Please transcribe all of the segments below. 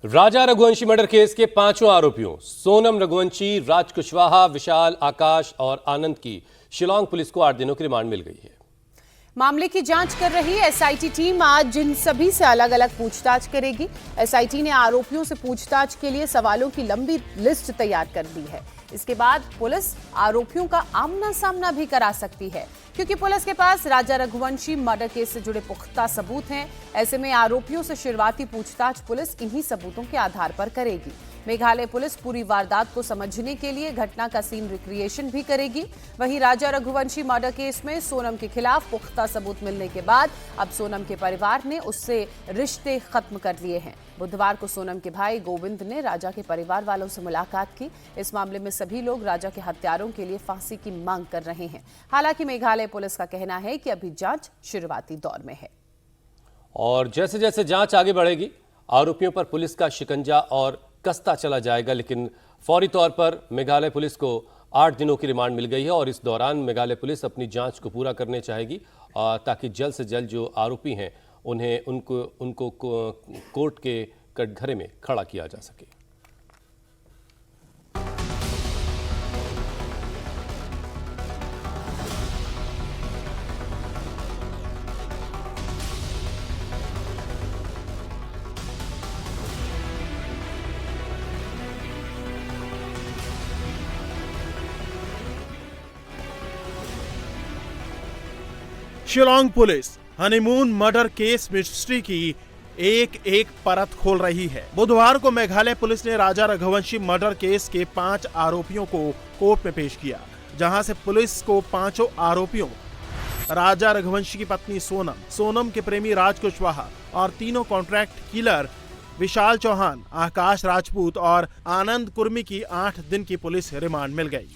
राजा Raghuvanshi murder case के पांचों आरोपियों सोनम रघुवंशी, राज कुशवाहा, विशाल, आकाश और आनंद की शिलांग पुलिस को 8 दिनों की रिमांड मिल गई है। मामले की जांच कर रही एसआईटी टीम आज जिन सभी से अलग अलग पूछताछ करेगी। एसआईटी ने आरोपियों से पूछताछ के लिए सवालों की लंबी लिस्ट तैयार कर दी है। इसके बाद पुलिस आरोपियों का आमना सामना भी करा सकती है, क्योंकि पुलिस के पास राजा रघुवंशी मर्डर केस से जुड़े पुख्ता सबूत हैं। ऐसे में आरोपियों से शुरुआती पूछताछ पुलिस इन्हीं सबूतों के आधार पर करेगी। मेघालय पुलिस पूरी वारदात को समझने के लिए घटना का सीन रिक्रिएशन भी करेगी। वहीं राजा रघुवंशी मर्डर केस में सोनम के खिलाफ पुख्ता सबूत मिलने के बाद अब सोनम के परिवार ने उससे रिश्ते खत्म कर लिए हैं। बुधवार को सोनम के भाई गोविंद ने राजा के परिवार वालों से मुलाकात की। इस मामले में सभी लोग राजा के हत्यारों के लिए फांसी की मांग कर रहे हैं। हालांकि मेघालय पुलिस का कहना है कि अभी जांच शुरुआती दौर में है और जैसे जैसे जांच आगे बढ़ेगी आरोपियों पर पुलिस का शिकंजा और कसता चला जाएगा। लेकिन फौरी तौर पर मेघालय पुलिस को 8 दिनों की रिमांड मिल गई है और इस दौरान मेघालय पुलिस अपनी जांच को पूरा करने चाहेगी ताकि जल्द से जल्द जो आरोपी हैं उनको कोर्ट के कटघरे में खड़ा किया जा सके। Shillong police honeymoon murder case mystery की एक एक परत खोल रही है। बुधवार को मेघालय पुलिस ने राजा रघुवंशी मर्डर केस के 5 आरोपियों को कोर्ट में पेश किया, जहां से पुलिस को पांचों आरोपियों राजा रघुवंशी की पत्नी सोनम, सोनम के प्रेमी राज कुशवाहा और तीनों कॉन्ट्रैक्ट किलर विशाल चौहान, आकाश राजपूत और आनंद कुर्मी की 8 दिन की पुलिस रिमांड मिल गई।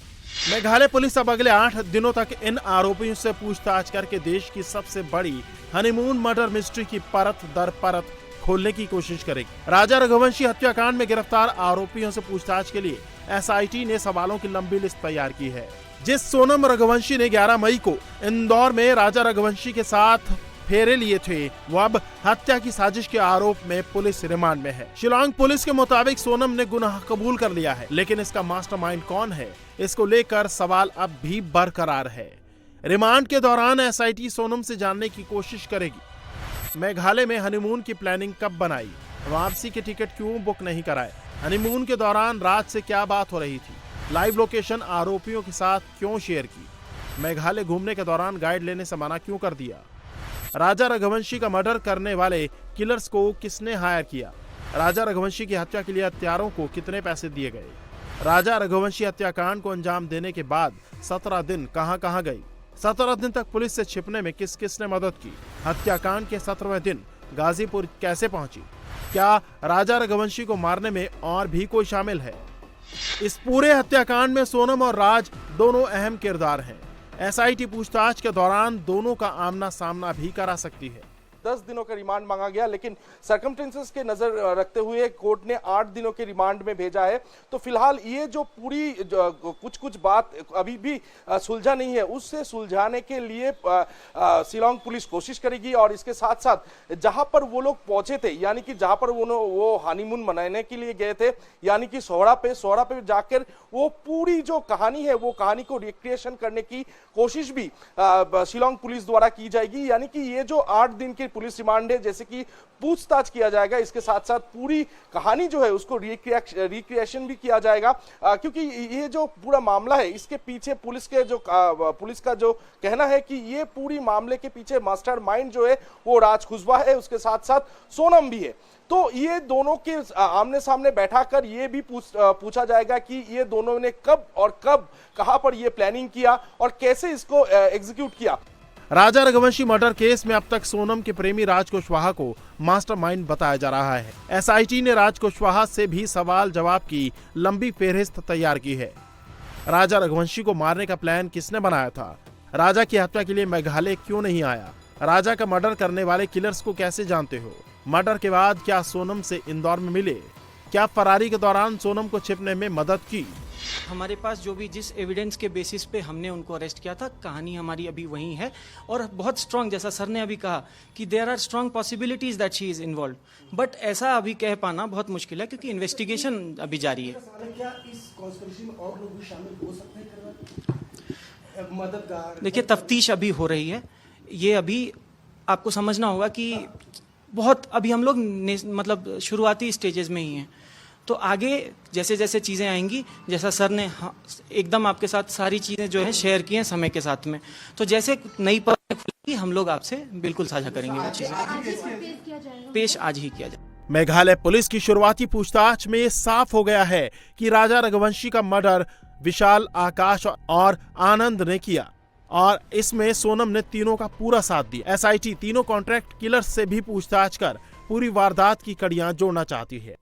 मेघालय पुलिस अब अगले 8 दिनों तक इन आरोपियों से पूछताछ करके देश की सबसे बड़ी हनीमून मर्डर मिस्ट्री की परत दर परत खोलने की कोशिश करेगी। राजा रघुवंशी हत्याकांड में गिरफ्तार आरोपियों से पूछताछ के लिए एसआईटी ने सवालों की लंबी लिस्ट तैयार की है। जिस सोनम रघुवंशी ने 11 मई को इंदौर में राजा रघुवंशी के साथ फेरे लिए थे, वो अब हत्या की साजिश के आरोप में पुलिस रिमांड में है। शिलांग पुलिस के मुताबिक सोनम ने गुनाह कबूल कर लिया है, लेकिन इसका मास्टरमाइंड कौन है, इसको लेकर सवाल अब भी बरकरार है। रिमांड के दौरान एसआईटी सोनम से जानने की कोशिश करेगी मेघालय में हनीमून की प्लानिंग कब बनाई, वापसी के टिकट क्यों बुक नहीं कराए, हनीमून के दौरान राज से क्या बात हो रही थी, लाइव लोकेशन आरोपियों के साथ क्यों शेयर की, मेघालय घूमने के दौरान गाइड लेने से मना क्यों कर दिया, राजा रघुवंशी का मर्डर करने वाले किलर्स को किसने हायर किया, राजा रघुवंशी की हत्या के लिए हत्यारों को कितने पैसे दिए गए, राजा रघुवंशी हत्याकांड को अंजाम देने के बाद 17 दिन कहां गई, 17 दिन तक पुलिस से छिपने में किस किस ने मदद की, हत्याकांड के 17वें दिन गाजीपुर कैसे पहुंची, क्या राजा रघुवंशी को मारने में और भी कोई शामिल है। इस पूरे हत्याकांड में सोनम और राज दोनों अहम किरदार हैं। एसआईटी पूछताछ के दौरान दोनों का आमना सामना भी करा सकती है। 10 दिनों का रिमांड मांगा गया, लेकिन सर्कमस्टेंसेस के नजर रखते हुए कोर्ट ने 8 दिनों के रिमांड में भेजा है। तो फिलहाल ये जो पूरी कुछ बात अभी भी सुलझा नहीं है, उससे सुलझाने के लिए शिलांग पुलिस कोशिश करेगी और इसके साथ साथ जहां पर वो लोग पहुंचे थे, यानी कि जहां पर वो हनीमून मनाने के लिए गए थे, यानी कि सोहरा पे जाकर वो पूरी जो कहानी है वो कहानी को रिक्रिएशन करने की कोशिश भी शिलांग पुलिस द्वारा की जाएगी। यानी कि ये जो 8 दिन के पुलिस रिमांड है, जैसे कि पूछताछ किया जाएगा, इसके साथ साथ पूरी कहानी जो है उसको रिक्रिएशन भी किया जाएगा, क्योंकि ये जो पूरा मामला है इसके पीछे पुलिस का जो कहना है कि ये पूरी मामले के पीछे मास्टरमाइंड जो है वो राज कुशवाहा है, उसके साथ साथ सोनम भी है। तो ये दोनों के आमने सामने बैठाकर ये भी पूछा जाएगा कि ये दोनों ने कब कहां पर ये प्लानिंग किया और कैसे इसको एग्जीक्यूट किया। राजा रघुवंशी मर्डर केस में अब तक सोनम के प्रेमी राज कुशवाहा को मास्टरमाइंड बताया जा रहा है। एसआईटी ने राज कुशवाहा से भी सवाल जवाब की लंबी फेहरिस्त तैयार की है। राजा रघुवंशी को मारने का प्लान किसने बनाया था, राजा की हत्या के लिए मेघालय क्यों नहीं आया, राजा का मर्डर करने वाले किलर्स को कैसे जानते हो, मर्डर के बाद क्या सोनम से इंदौर में मिले, क्या फरारी के दौरान सोनम को छिपने में मदद की, हमारे पास जो भी जिस एविडेंस के बेसिस पे हमने उनको अरेस्ट किया था, कहानी हमारी अभी वही है और बहुत स्ट्रांग, जैसा सर ने अभी कहा कि there are strong possibilities that she is involved, but ऐसा अभी कह पाना बहुत मुश्किल है क्योंकि इन्वेस्टिगेशन अभी जारी है। क्या इस कॉन्स्पिरेसी में और लोग भी शामिल हो सकते हैं, मददगार? देखिए, तफ्तीश अभी हो रही है, ये अभी आपको समझना होगा कि बहुत अभी हम लोग मतलब शुरुआती स्टेजेस में ही हैं, तो आगे जैसे जैसे चीज़ें आएंगी, जैसा सर ने एकदम आपके साथ सारी चीज़ें जो है शेयर की हैं समय के साथ में, तो जैसे नई परतें खुलेगी हम लोग आपसे बिल्कुल साझा करेंगे वो चीज़ें। पेश आज ही किया जाए। मेघालय पुलिस की शुरुआती पूछताछ में साफ हो गया है कि राजा रघुवंशी का मर्डर विशाल, आकाश और आनंद ने किया और इसमें सोनम ने तीनों का पूरा साथ दिया। एसआईटी तीनों कॉन्ट्रैक्ट किलर्स से भी पूछताछ कर पूरी वारदात की कड़ियां जोड़ना चाहती है।